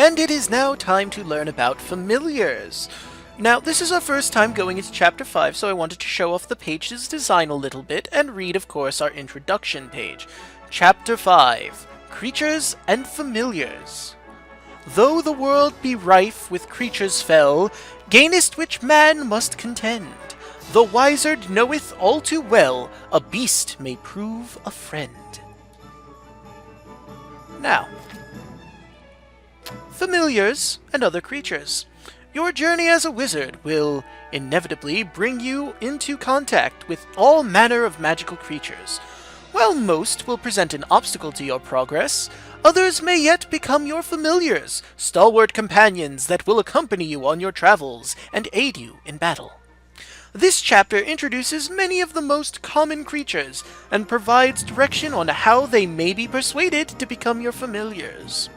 And it is now time to learn about familiars. Now, this is our first time going into Chapter 5, so I wanted to show off the page's design a little bit and read, of course, our introduction page. Chapter 5, Creatures and Familiars. Though the world be rife with creatures fell, gainst which man must contend. The wizard knoweth all too well, a beast may prove a friend. Now, familiars and other creatures. Your journey as a wizard will inevitably bring you into contact with all manner of magical creatures. While most will present an obstacle to your progress, others may yet become your familiars, stalwart companions that will accompany you on your travels and aid you in battle. This chapter introduces many of the most common creatures and provides direction on how they may be persuaded to become your familiars.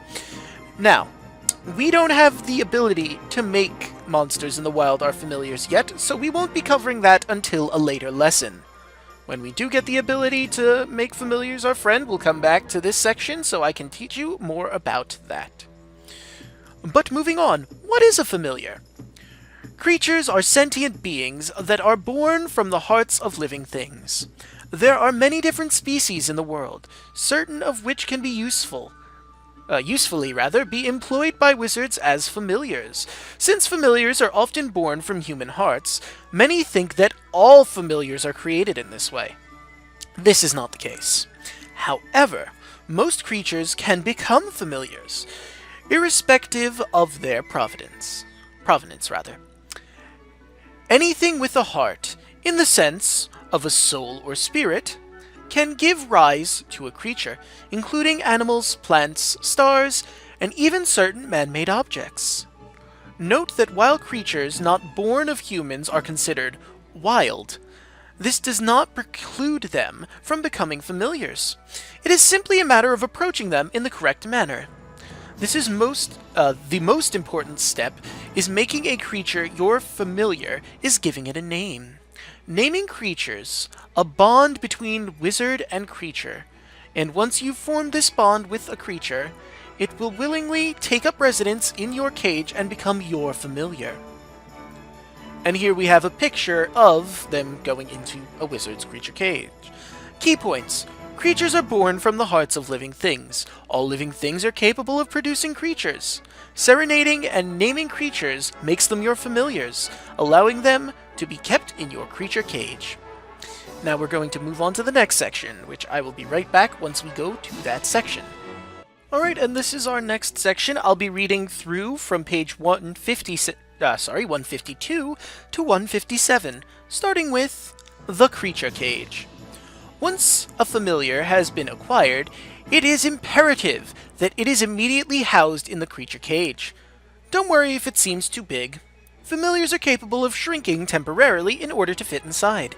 Now, we don't have the ability to make monsters in the wild our familiars yet, so we won't be covering that until a later lesson. When we do get the ability to make familiars our friend, we'll come back to this section so I can teach you more about that. But moving on, what is a familiar? Creatures are sentient beings that are born from the hearts of living things. There are many different species in the world, certain of which can be usefully be employed by wizards as familiars. Since familiars are often born from human hearts, many think that all familiars are created in this way. This is not the case. However, most creatures can become familiars, irrespective of their provenance. Anything with a heart, in the sense of a soul or spirit, can give rise to a creature, including animals, plants, stars, and even certain man-made objects. Note that while creatures not born of humans are considered wild, this does not preclude them from becoming familiars. It is simply a matter of approaching them in the correct manner. This is the most important step is making a creature your familiar is giving it a name. Naming creatures, a bond between wizard and creature, and once you've formed this bond with a creature, it will willingly take up residence in your cage and become your familiar. And here we have a picture of them going into a wizard's creature cage. Key points. Creatures are born from the hearts of living things. All living things are capable of producing creatures. Serenading and naming creatures makes them your familiars, allowing them to be kept in your creature cage. Now we're going to move on to the next section, which I will be right back once we go to that section. Alright, and this is our next section. I'll be reading through from page 152 to 157, starting with the creature cage. Once a familiar has been acquired, it is imperative that it is immediately housed in the creature cage. Don't worry if it seems too big. Familiars are capable of shrinking temporarily in order to fit inside.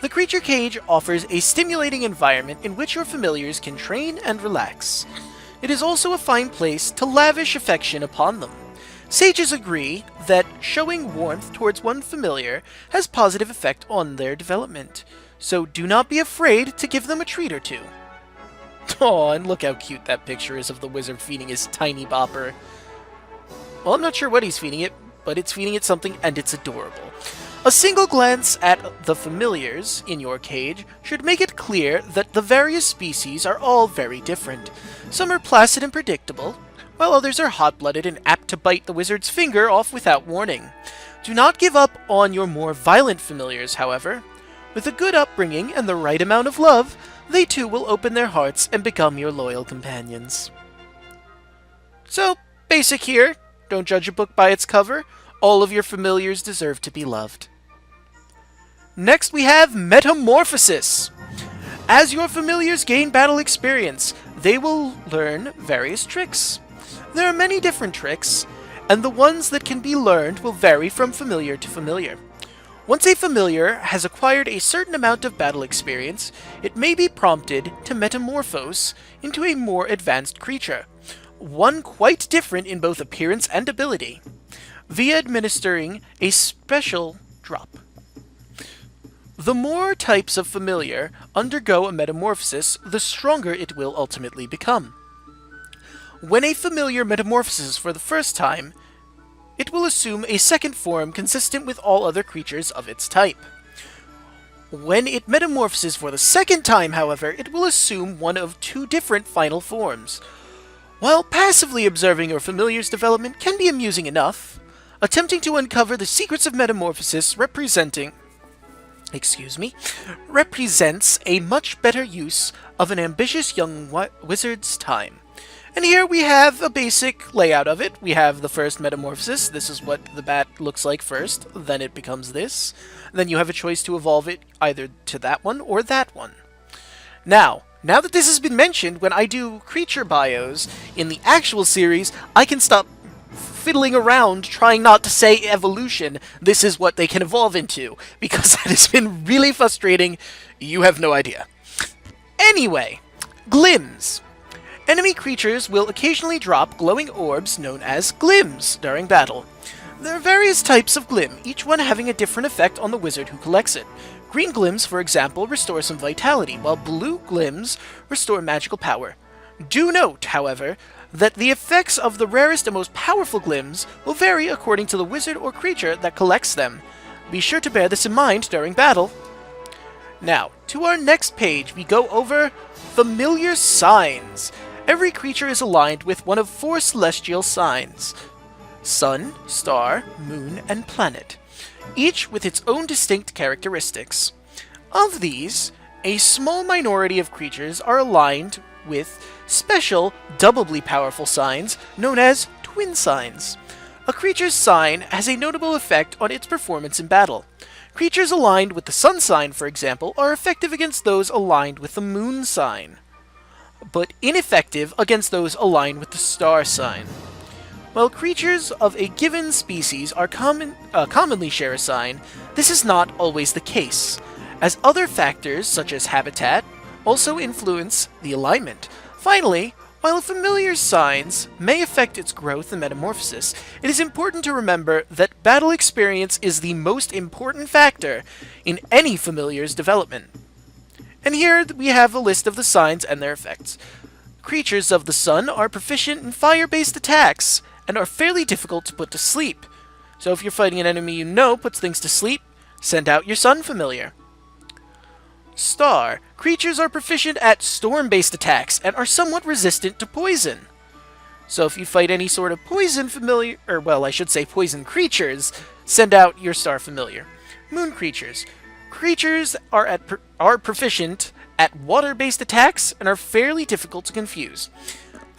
The creature cage offers a stimulating environment in which your familiars can train and relax. It is also a fine place to lavish affection upon them. Sages agree that showing warmth towards one familiar has positive effect on their development, so do not be afraid to give them a treat or two. Aw, and look how cute that picture is of the wizard feeding his tiny bopper. Well, I'm not sure what he's feeding it, but it's feeding it something and it's adorable. A single glance at the familiars in your cage should make it clear that the various species are all very different. Some are placid and predictable, while others are hot-blooded and apt to bite the wizard's finger off without warning. Do not give up on your more violent familiars, however. With a good upbringing and the right amount of love, they too will open their hearts and become your loyal companions. So, basic here. Don't judge a book by its cover. All of your familiars deserve to be loved. Next we have Metamorphosis. As your familiars gain battle experience, they will learn various tricks. There are many different tricks, and the ones that can be learned will vary from familiar to familiar. Once a familiar has acquired a certain amount of battle experience, it may be prompted to metamorphose into a more advanced creature, one quite different in both appearance and ability, via administering a special drop. The more types of familiar undergo a metamorphosis, the stronger it will ultimately become. When a familiar metamorphoses for the first time, it will assume a second form consistent with all other creatures of its type. When it metamorphoses for the second time, however, it will assume one of two different final forms. While passively observing your familiar's development can be amusing enough, attempting to uncover the secrets of metamorphosis represents a much better use of an ambitious young wizard's time. And here we have a basic layout of it. We have the first metamorphosis. This is what the bat looks like first. Then it becomes this. Then you have a choice to evolve it either to that one or that one. Now that this has been mentioned, when I do creature bios in the actual series, I can stop fiddling around trying not to say evolution. This is what they can evolve into, because that has been really frustrating. You have no idea. Anyway, glims. Enemy creatures will occasionally drop glowing orbs known as glims during battle. There are various types of glim, each one having a different effect on the wizard who collects it. Green glims, for example, restore some vitality, while blue glims restore magical power. Do note, however, that the effects of the rarest and most powerful glims will vary according to the wizard or creature that collects them. Be sure to bear this in mind during battle. Now, to our next page, we go over familiar signs. Every creature is aligned with one of 4 celestial signs: sun, star, moon, and planet, each with its own distinct characteristics. Of these, a small minority of creatures are aligned with special, doubly powerful signs known as twin signs. A creature's sign has a notable effect on its performance in battle. Creatures aligned with the sun sign, for example, are effective against those aligned with the moon sign, but ineffective against those aligned with the star sign. While creatures of a given species are commonly share a sign, this is not always the case, as other factors, such as habitat, also influence the alignment. Finally, while a familiar's signs may affect its growth and metamorphosis, it is important to remember that battle experience is the most important factor in any familiar's development. And here we have a list of the signs and their effects. Creatures of the sun are proficient in fire-based attacks and are fairly difficult to put to sleep. So if you're fighting an enemy you know puts things to sleep, send out your sun familiar. Star. Creatures are proficient at storm-based attacks and are somewhat resistant to poison. So if you fight any sort of poison familiar, or well, I should say poison creatures, send out your star familiar. Moon creatures. Creatures are proficient at water-based attacks and are fairly difficult to confuse.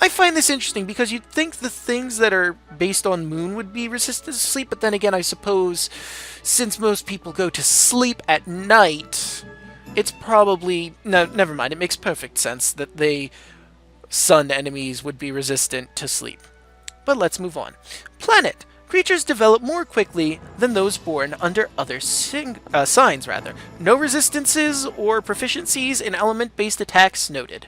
I find this interesting because you'd think the things that are based on moon would be resistant to sleep, but then again, I suppose since most people go to sleep at night, it's probably... No, never mind. It makes perfect sense that sun enemies would be resistant to sleep. But let's move on. Planet. Creatures develop more quickly than those born under other signs. No resistances or proficiencies in element-based attacks noted.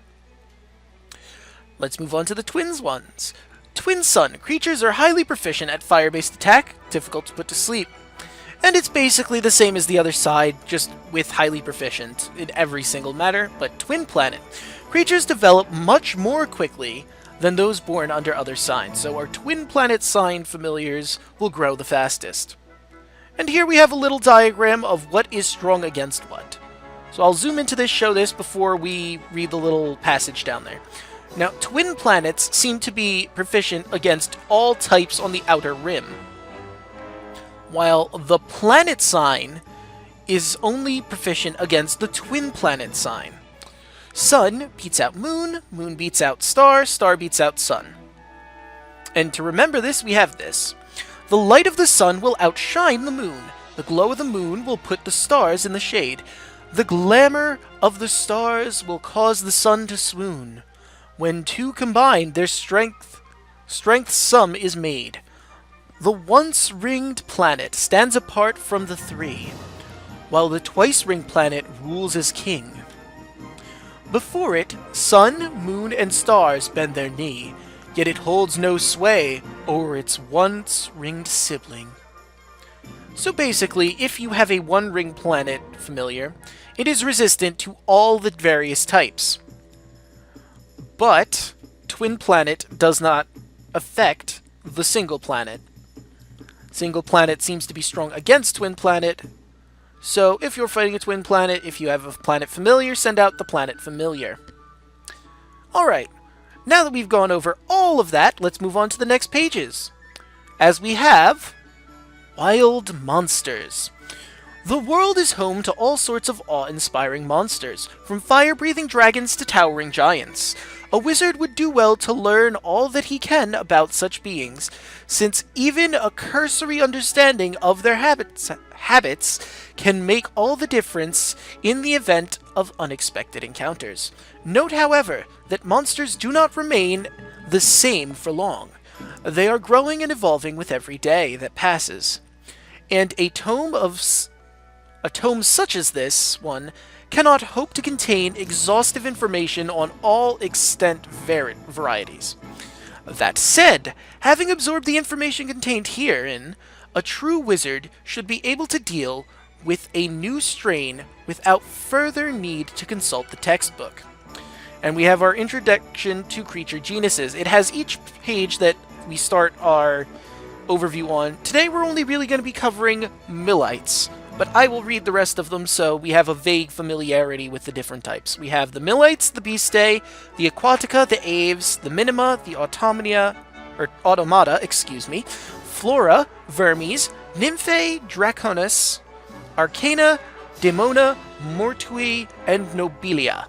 Let's move on to the twins ones. Twin Sun. Creatures are highly proficient at fire-based attack, difficult to put to sleep. And it's basically the same as the other side, just with highly proficient in every single matter, but Twin Planet. Creatures develop much more quickly than those born under other signs, so our Twin Planet sign familiars will grow the fastest. And here we have a little diagram of what is strong against what. So I'll zoom into this, show this, before we read the little passage down there. Now, Twin Planets seem to be proficient against all types on the outer rim, while the Planet sign is only proficient against the Twin Planet sign. Sun beats out Moon, Moon beats out Star, Star beats out Sun. And to remember this, we have this. The light of the sun will outshine the moon. The glow of the moon will put the stars in the shade. The glamour of the stars will cause the sun to swoon. When two combine, their strength's sum is made. The once-ringed planet stands apart from the three, while the twice-ringed planet rules as king. Before it, sun, moon, and stars bend their knee, yet it holds no sway over its once-ringed sibling. So basically, if you have a one-ringed planet familiar, it is resistant to all the various types. But twin planet does not affect the single planet. Single planet seems to be strong against twin planet, so if you're fighting a twin planet, if you have a planet familiar, send out the planet familiar. Alright, now that we've gone over all of that, let's move on to the next pages. As we have Wild Monsters. The world is home to all sorts of awe-inspiring monsters, from fire-breathing dragons to towering giants. A wizard would do well to learn all that he can about such beings, since even a cursory understanding of their habits can make all the difference in the event of unexpected encounters. Note, however, that monsters do not remain the same for long. They are growing and evolving with every day that passes. And a tome such as this one cannot hope to contain exhaustive information on all extant varieties. That said, having absorbed the information contained herein, a true wizard should be able to deal with a new strain without further need to consult the textbook. And we have our introduction to creature genuses. It has each page that we start our overview on. Today we're only really going to be covering Millites, but I will read the rest of them so we have a vague familiarity with the different types. We have the Millites, the Bistae, the Aquatica, the Aves, the Minima, the Automata, Flora, Vermes, Nymphae, Draconis, Arcana, Daemona, Mortui, and Nobilia.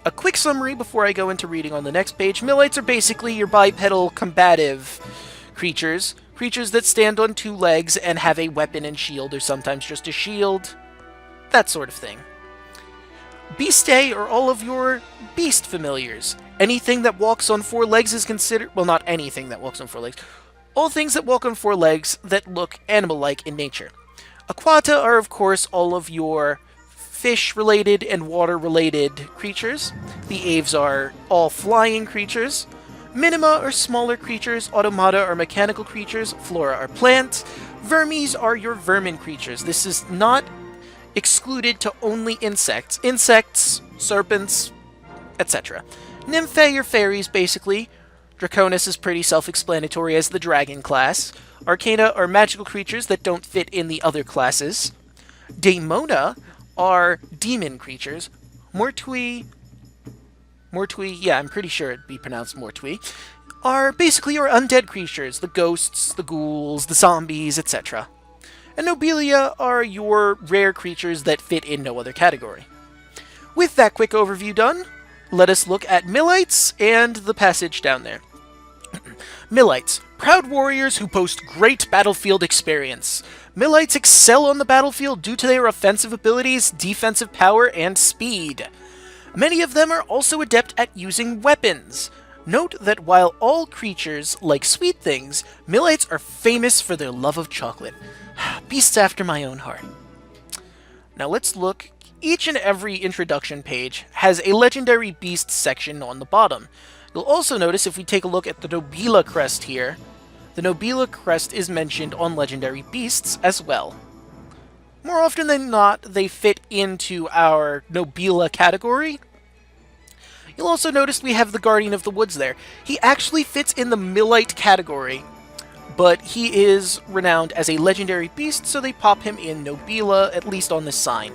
A quick summary before I go into reading on the next page. Millites are basically your bipedal combative creatures. Creatures that stand on two legs and have a weapon and shield, or sometimes just a shield. That sort of thing. Bistae are all of your beast familiars. Anything that walks on four legs is considered... Well, not anything that walks on four legs. All things that walk on four legs that look animal-like in nature. Aquata are, of course, all of your fish-related and water-related creatures. The Aves are all flying creatures. Minima are smaller creatures. Automata are mechanical creatures. Flora are plants. Vermes are your vermin creatures. This is not excluded to only insects. Insects, serpents, etc. Nymphae are fairies, basically. Draconis is pretty self-explanatory as the dragon class. Arcana are magical creatures that don't fit in the other classes. Daemona are demon creatures. Mortui, yeah, I'm pretty sure it'd be pronounced Mortui, are basically your undead creatures, the ghosts, the ghouls, the zombies, etc. And Nobilia are your rare creatures that fit in no other category. With that quick overview done, let us look at Millites and the passage down there. Millites, proud warriors who boast great battlefield experience. Millites excel on the battlefield due to their offensive abilities, defensive power, and speed. Many of them are also adept at using weapons. Note that while all creatures like sweet things, Millites are famous for their love of chocolate. Beasts after my own heart. Now let's look. Each and every introduction page has a legendary beast section on the bottom. You'll also notice if we take a look at the Nobila crest here, the Nobila crest is mentioned on legendary beasts as well. More often than not, they fit into our Nobila category. You'll also notice we have the Guardian of the Woods there. He actually fits in the Millite category, but he is renowned as a legendary beast, so they pop him in Nobila, at least on this sign.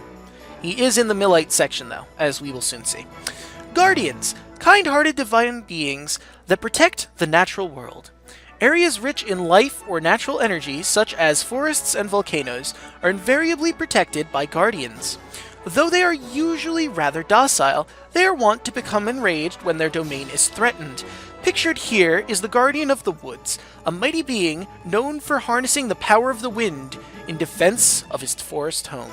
He is in the Millite section, though, as we will soon see. Guardians, kind-hearted divine beings that protect the natural world. Areas rich in life or natural energy, such as forests and volcanoes, are invariably protected by guardians. Though they are usually rather docile, they are wont to become enraged when their domain is threatened. Pictured here is the Guardian of the Woods, a mighty being known for harnessing the power of the wind in defense of his forest home.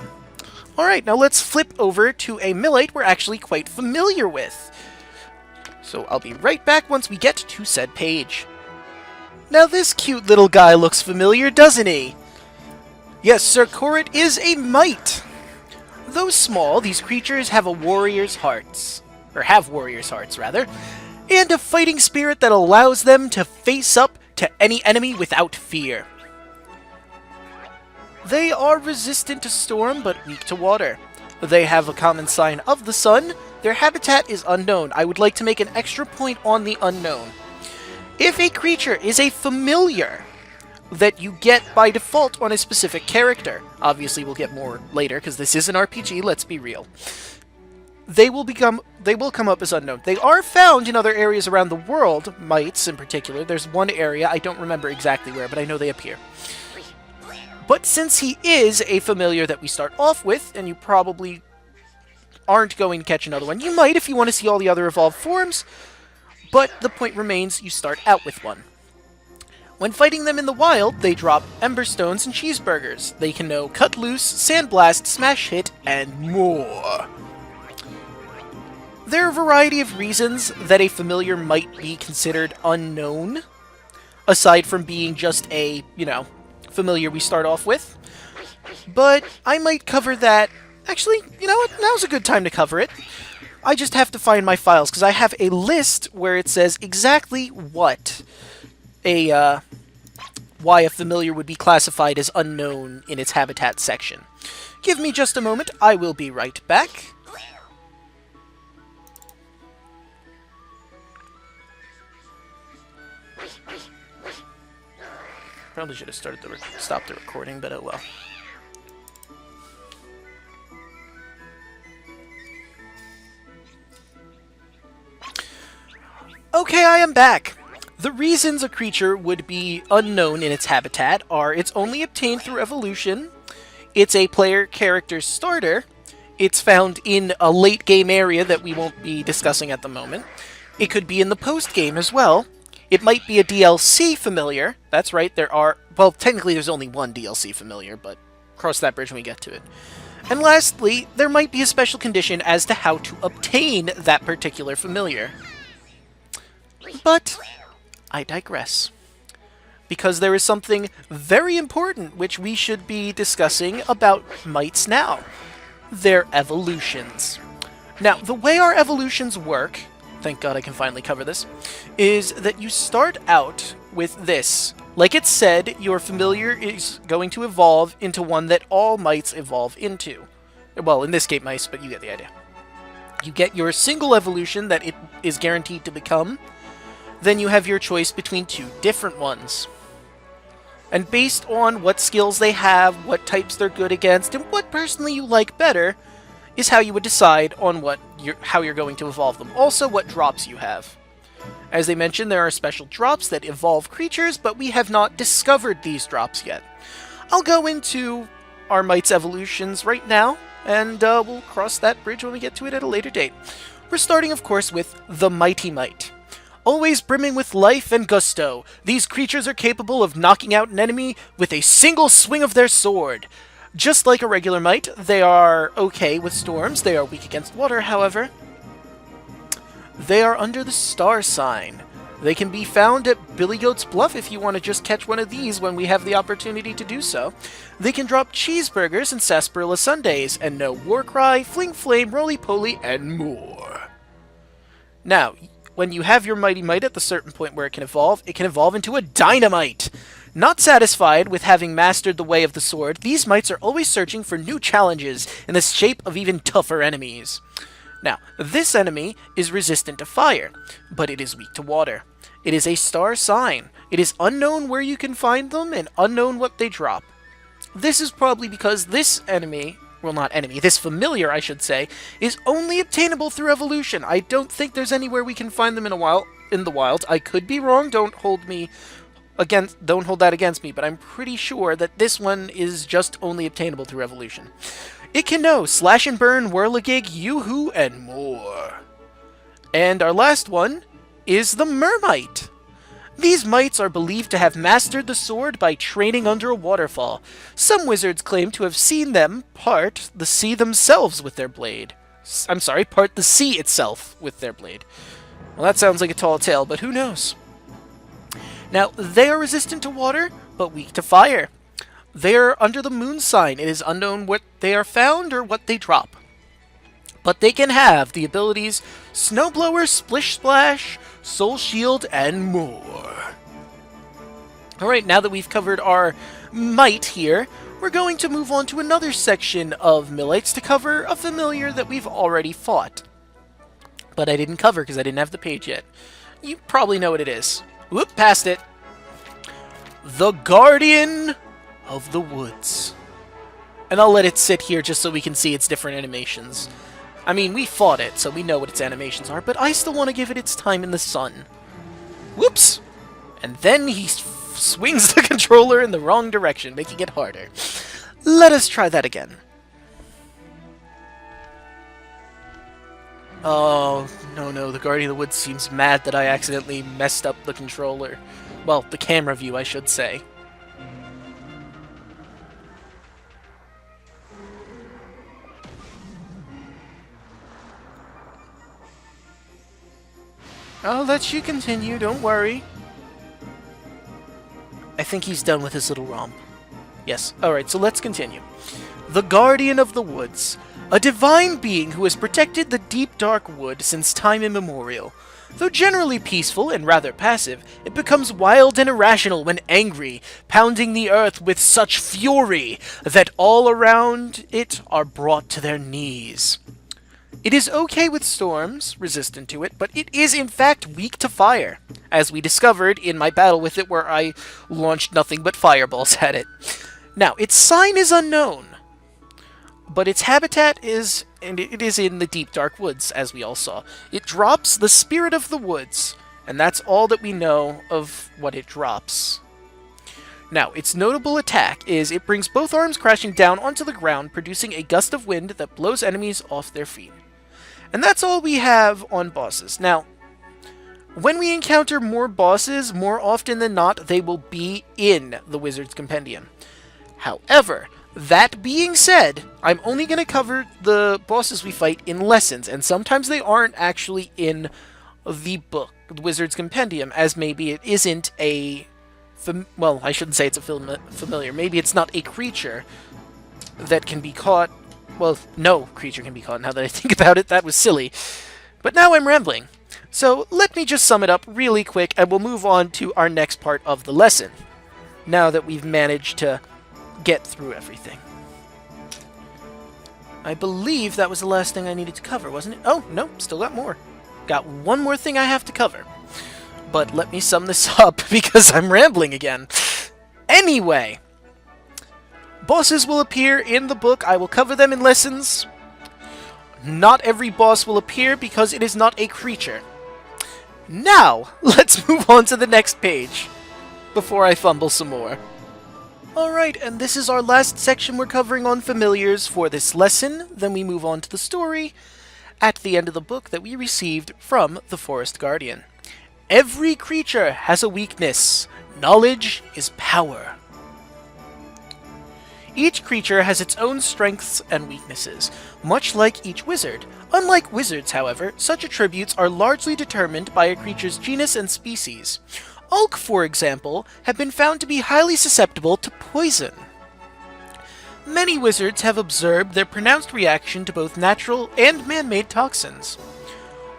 Alright, now let's flip over to a Millite we're actually quite familiar with. So I'll be right back once we get to said page. Now this cute little guy looks familiar, doesn't he? Yes, Sir Corrit is a mite. Though small, these creatures have warrior's hearts, and a fighting spirit that allows them to face up to any enemy without fear. They are resistant to storm, but weak to water. They have a common sign of the sun, Their habitat is unknown. I would like to make an extra point on the unknown. If a creature is a familiar that you get by default on a specific character, obviously we'll get more later because this is an RPG, let's be real, they will come up as unknown. They are found in other areas around the world, mites in particular. There's one area, I don't remember exactly where, but I know they appear. But since he is a familiar that we start off with, and you probably aren't going to catch another one, you might if you want to see all the other evolved forms, but the point remains you start out with one. When fighting them in the wild, they drop Emberstones and Cheeseburgers. They can know Cut Loose, Sandblast, Smash Hit, and more. There are a variety of reasons that a familiar might be considered unknown, aside from being just a, familiar we start off with. But I might cover that. Actually, you know what? Now's a good time to cover it. I just have to find my files, because I have a list where it says exactly why a familiar would be classified as unknown in its habitat section. Give me just a moment, I will be right back. Probably should have stopped the recording, but oh well. Okay, I am back. The reasons a creature would be unknown in its habitat are it's only obtained through evolution, it's a player character starter, it's found in a late game area that we won't be discussing at the moment, it could be in the post game as well, it might be a DLC familiar, that's right, well, technically there's only one DLC familiar, but cross that bridge when we get to it. And lastly, there might be a special condition as to how to obtain that particular familiar. But I digress. Because there is something very important which we should be discussing about mites now. Their evolutions. Now, the way our evolutions work, thank God I can finally cover this, is that you start out with this. Like it said, your familiar is going to evolve into one that all mites evolve into. Well, in this case mice, but you get the idea. You get your single evolution that it is guaranteed to become. Then you have your choice between two different ones. And based on what skills they have, what types they're good against, and what personally you like better, is how you would decide on how you're going to evolve them. Also, what drops you have. As they mentioned, there are special drops that evolve creatures, but we have not discovered these drops yet. I'll go into our mites evolutions right now, and we'll cross that bridge when we get to it at a later date. We're starting, of course, with the Mighty Mite. Always brimming with life and gusto, these creatures are capable of knocking out an enemy with a single swing of their sword. Just like a regular mite, they are okay with storms. They are weak against water, however. They are under the star sign. They can be found at Billy Goat's Bluff if you want to just catch one of these when we have the opportunity to do so. They can drop cheeseburgers and sarsaparilla sundaes, and know Warcry, Fling Flame, Roly Poly, and more. Now, when you have your Mighty Mite at the certain point where it can evolve into a Dynamite! Not satisfied with having mastered the way of the sword, these mites are always searching for new challenges in the shape of even tougher enemies. Now, this enemy is resistant to fire, but it is weak to water. It is a star sign. It is unknown where you can find them and unknown what they drop. This is probably because this enemy, well not enemy, this familiar I should say, is only obtainable through evolution. I don't think there's anywhere we can find them in the wild. I could be wrong, don't hold that against me, but I'm pretty sure that this one is just only obtainable through evolution. It can know Slash and Burn, Whirligig, Yoo-Hoo, and more. And our last one is the Mermite. These mites are believed to have mastered the sword by training under a waterfall. Some wizards claim to have seen them part the sea themselves with their blade. Part the sea itself with their blade. Well, that sounds like a tall tale, but who knows? Now, they are resistant to water, but weak to fire. They are under the moon sign. It is unknown what they are found or what they drop. But they can have the abilities Snowblower, Splish Splash, Soul Shield, and more. Alright, now that we've covered our might here, we're going to move on to another section of Millites to cover a familiar that we've already fought. but I didn't cover because I didn't have the page yet. You probably know what it is. Whoop, passed it. The Guardian of the Woods. And I'll let it sit here just so we can see its different animations. I mean, we fought it, so we know what its animations are, but I still want to give it its time in the sun. Whoops! And then he swings the controller in the wrong direction, making it harder. Let us try that again. Oh, no, the Guardian of the Woods seems mad that I accidentally messed up the controller. Well, the camera view, I should say. I'll let you continue, don't worry. I think he's done with his little romp. Yes, alright, so let's continue. The Guardian of the Woods. A divine being who has protected the deep dark wood since time immemorial. Though generally peaceful and rather passive, it becomes wild and irrational when angry, pounding the earth with such fury that all around it are brought to their knees. It is okay with storms, resistant to it, but it is in fact weak to fire, as we discovered in my battle with it where I launched nothing but fireballs at it. Now, its sign is unknown, but its habitat is, and it is in the deep dark woods, as we all saw. It drops the Spirit of the Woods, and that's all that we know of what it drops. Now, its notable attack is it brings both arms crashing down onto the ground, producing a gust of wind that blows enemies off their feet. And that's all we have on bosses. Now, when we encounter more bosses, more often than not, they will be in the Wizard's Compendium. However, that being said, I'm only going to cover the bosses we fight in lessons, and sometimes they aren't actually in the book, the Wizard's Compendium, as maybe it isn't a... well, I shouldn't say it's a familiar. Maybe it's not a creature that can be caught. Well, no creature can be caught, now that I think about it. That was silly. But now I'm rambling. So let me just sum it up really quick, and we'll move on to our next part of the lesson, now that we've managed to get through everything. I believe that was the last thing I needed to cover, wasn't it? Oh, no, still got more. Got one more thing I have to cover. But let me sum this up, because I'm rambling again. Anyway, bosses will appear in the book. I will cover them in lessons. Not every boss will appear because it is not a creature. Now, let's move on to the next page before I fumble some more. Alright, and this is our last section we're covering on familiars for this lesson. Then we move on to the story at the end of the book that we received from the Forest Guardian. Every creature has a weakness. Knowledge is power. Each creature has its own strengths and weaknesses, much like each wizard. Unlike wizards, however, such attributes are largely determined by a creature's genus and species. Ulk, for example, have been found to be highly susceptible to poison. Many wizards have observed their pronounced reaction to both natural and man-made toxins.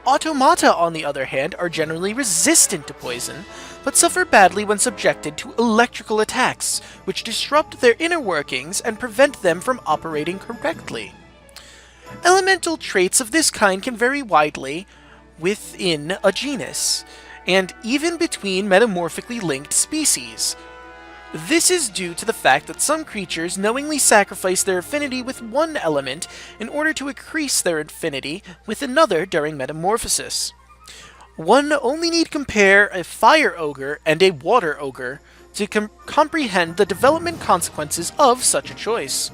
Automata, on the other hand, are generally resistant to poison, but suffer badly when subjected to electrical attacks, which disrupt their inner workings and prevent them from operating correctly. Elemental traits of this kind can vary widely within a genus, and even between metamorphically linked species. This is due to the fact that some creatures knowingly sacrifice their affinity with one element in order to increase their affinity with another during metamorphosis. One only need compare a fire ogre and a water ogre to comprehend the development consequences of such a choice.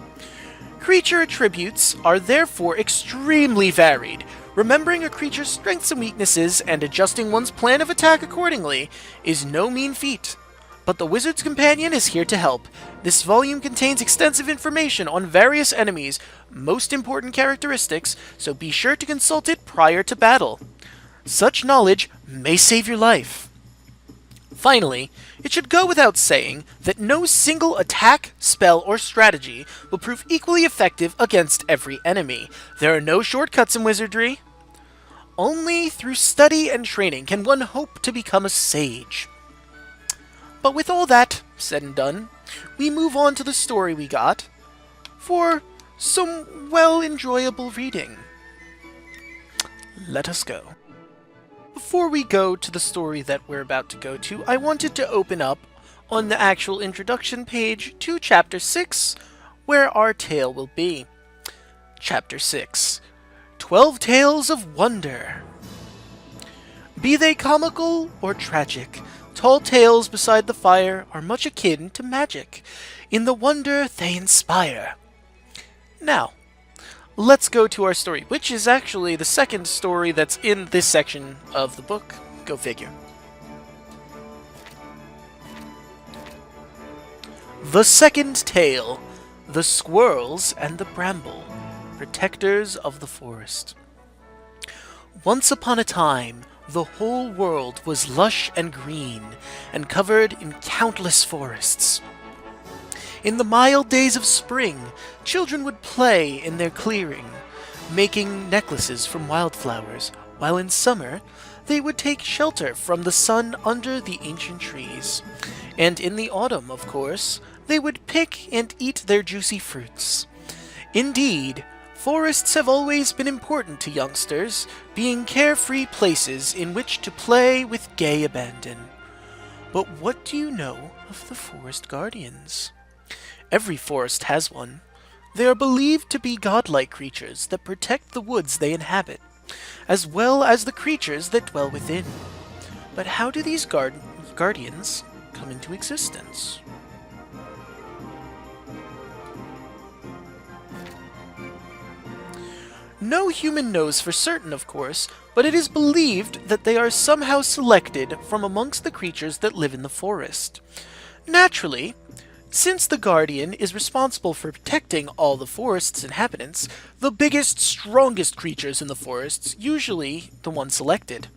Creature attributes are therefore extremely varied. Remembering a creature's strengths and weaknesses and adjusting one's plan of attack accordingly is no mean feat. But the Wizard's Companion is here to help. This volume contains extensive information on various enemies' most important characteristics, so be sure to consult it prior to battle. Such knowledge may save your life. Finally, it should go without saying that no single attack, spell, or strategy will prove equally effective against every enemy. There are no shortcuts in Wizardry. Only through study and training can one hope to become a sage. But with all that said and done, we move on to the story we got for some well enjoyable reading. Let us go. Before we go to the story that we're about to go to, I wanted to open up on the actual introduction page to Chapter 6, where our tale will be. Chapter 6, 12 Tales of Wonder. Be they comical or tragic, tall tales beside the fire are much akin to magic, in the wonder they inspire. Now, let's go to our story, which is actually the second story that's in this section of the book. Go figure. The second tale, The Squirrels and the Bramble, Protectors of the Forest. Once upon a time, the whole world was lush and green, and covered in countless forests. In the mild days of spring, children would play in their clearing, making necklaces from wildflowers, while in summer they would take shelter from the sun under the ancient trees. And in the autumn, of course, they would pick and eat their juicy fruits. Indeed, forests have always been important to youngsters, being carefree places in which to play with gay abandon. But what do you know of the forest guardians? Every forest has one. They are believed to be godlike creatures that protect the woods they inhabit, as well as the creatures that dwell within. But how do these guardians come into existence? No human knows for certain, of course, but it is believed that they are somehow selected from amongst the creatures that live in the forest. Naturally, since the Guardian is responsible for protecting all the forest's inhabitants, the biggest, strongest creatures in the forests usually the one selected.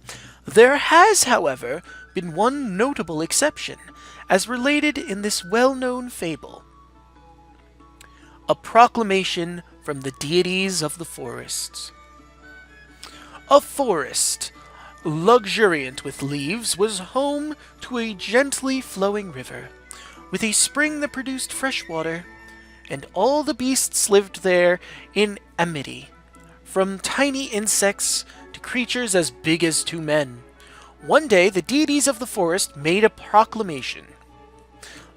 There has, however, been one notable exception, as related in this well-known fable. A proclamation from the deities of the forests. A forest, luxuriant with leaves, was home to a gently flowing river, with a spring that produced fresh water, and all the beasts lived there in amity, from tiny insects to creatures as big as 2 men. One day the deities of the forest made a proclamation.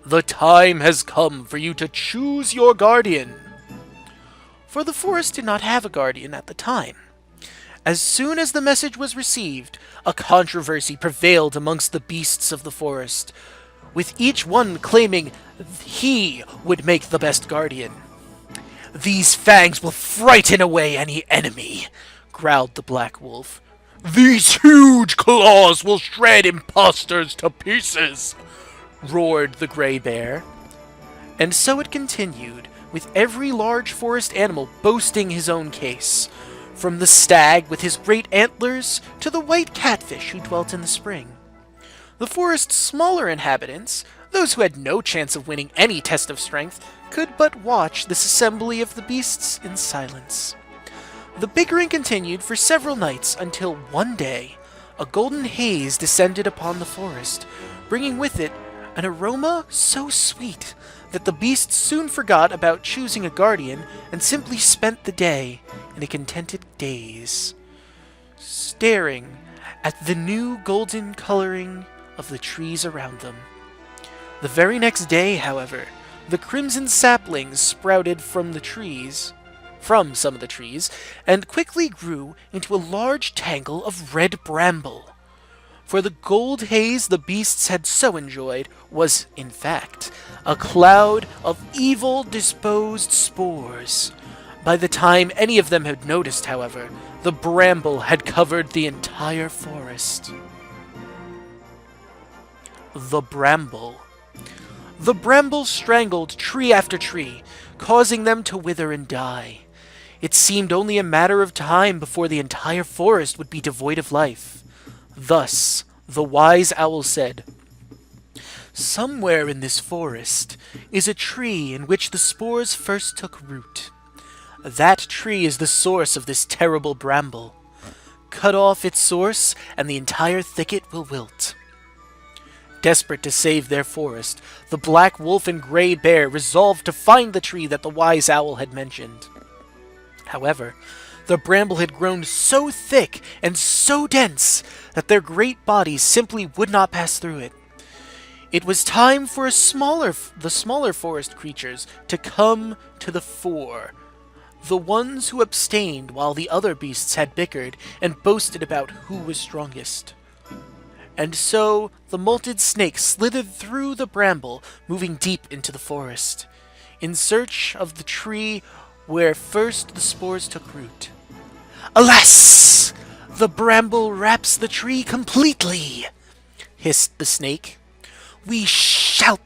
"The time has come for you to choose your guardian." For the forest did not have a guardian at the time. As soon as the message was received, a controversy prevailed amongst the beasts of the forest, with each one claiming he would make the best guardian. "These fangs will frighten away any enemy," growled the black wolf. "These huge claws will shred impostors to pieces," roared the gray bear. And so it continued, with every large forest animal boasting his own case, from the stag with his great antlers to the white catfish who dwelt in the spring. The forest's smaller inhabitants, those who had no chance of winning any test of strength, could but watch this assembly of the beasts in silence. The bickering continued for several nights until one day a golden haze descended upon the forest, bringing with it an aroma so sweet that the beasts soon forgot about choosing a guardian and simply spent the day in a contented daze, staring at the new golden coloring of the trees around them. The very next day, however, the crimson saplings sprouted from some of the trees, and quickly grew into a large tangle of red bramble. For the gold haze the beasts had so enjoyed was, in fact, a cloud of evil-disposed spores. By the time any of them had noticed, however, the bramble had covered the entire forest. The bramble. The bramble strangled tree after tree, causing them to wither and die. It seemed only a matter of time before the entire forest would be devoid of life. Thus, the wise owl said, "Somewhere in this forest is a tree in which the spores first took root. That tree is the source of this terrible bramble. Cut off its source, and the entire thicket will wilt." Desperate to save their forest, the black wolf and gray bear resolved to find the tree that the wise owl had mentioned. However, The bramble had grown so thick and so dense that their great bodies simply would not pass through it. It was time for the smaller forest creatures to come to the fore, the ones who abstained while the other beasts had bickered and boasted about who was strongest. And so the molted snake slithered through the bramble, moving deep into the forest, in search of the tree where first the spores took root. "Alas! The bramble wraps the tree completely," hissed the snake. "We shall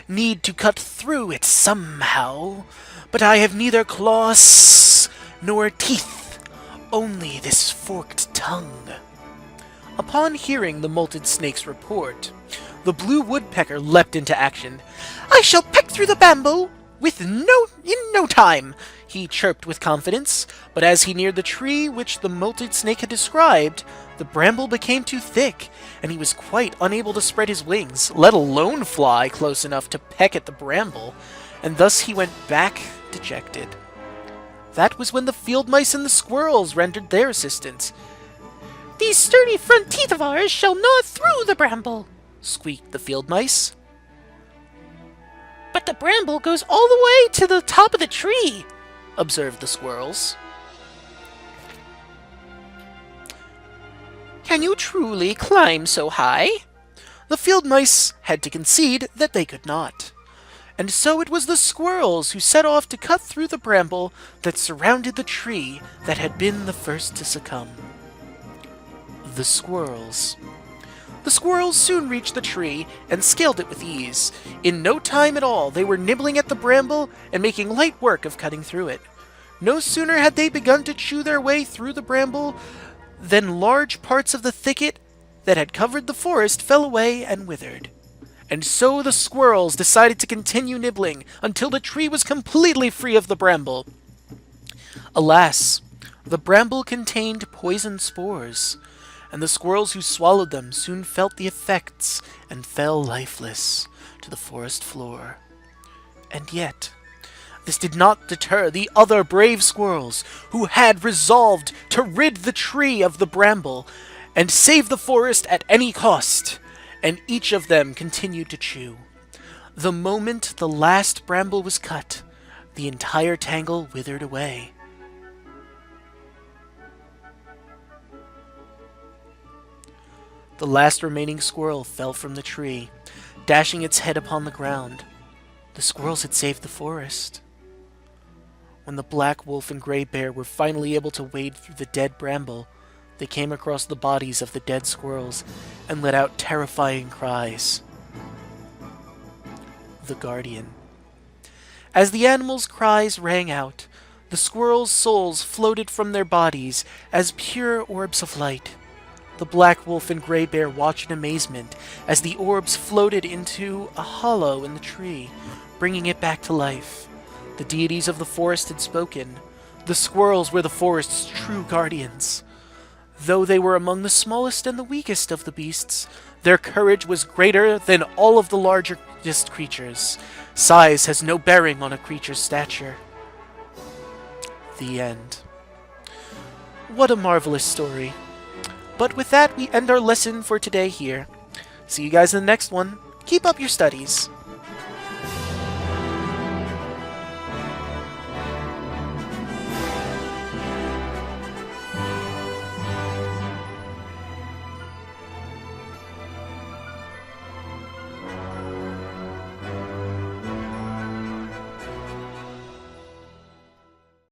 need to cut through it somehow, but I have neither claws nor teeth, only this forked tongue." Upon hearing the molted snake's report, the blue woodpecker leapt into action. "I shall peck through the bramble in no time," he chirped with confidence, but as he neared the tree which the molted snake had described, the bramble became too thick, and he was quite unable to spread his wings, let alone fly close enough to peck at the bramble, and thus he went back dejected. That was when the field mice and the squirrels rendered their assistance. "These sturdy front teeth of ours shall gnaw through the bramble," squeaked the field mice. "But the bramble goes all the way to the top of the tree," observed the squirrels. "Can you truly climb so high?" The field mice had to concede that they could not. And so it was the squirrels who set off to cut through the bramble that surrounded the tree that had been the first to succumb. The squirrels. The squirrels soon reached the tree and scaled it with ease. In no time at all, they were nibbling at the bramble and making light work of cutting through it. No sooner had they begun to chew their way through the bramble than large parts of the thicket that had covered the forest fell away and withered. And so the squirrels decided to continue nibbling until the tree was completely free of the bramble. Alas, the bramble contained poison spores, and the squirrels who swallowed them soon felt the effects and fell lifeless to the forest floor. And yet, this did not deter the other brave squirrels who had resolved to rid the tree of the bramble and save the forest at any cost, and each of them continued to chew. The moment the last bramble was cut, the entire tangle withered away. The last remaining squirrel fell from the tree, dashing its head upon the ground. The squirrels had saved the forest. When the black wolf and gray bear were finally able to wade through the dead bramble, they came across the bodies of the dead squirrels and let out terrifying cries. The Guardian. As the animals' cries rang out, the squirrels' souls floated from their bodies as pure orbs of light. The black wolf and gray bear watched in amazement as the orbs floated into a hollow in the tree, bringing it back to life. The deities of the forest had spoken. The squirrels were the forest's true guardians. Though they were among the smallest and the weakest of the beasts, their courage was greater than all of the largest creatures. Size has no bearing on a creature's stature. The end. What a marvelous story. But with that, we end our lesson for today here. See you guys in the next one. Keep up your studies.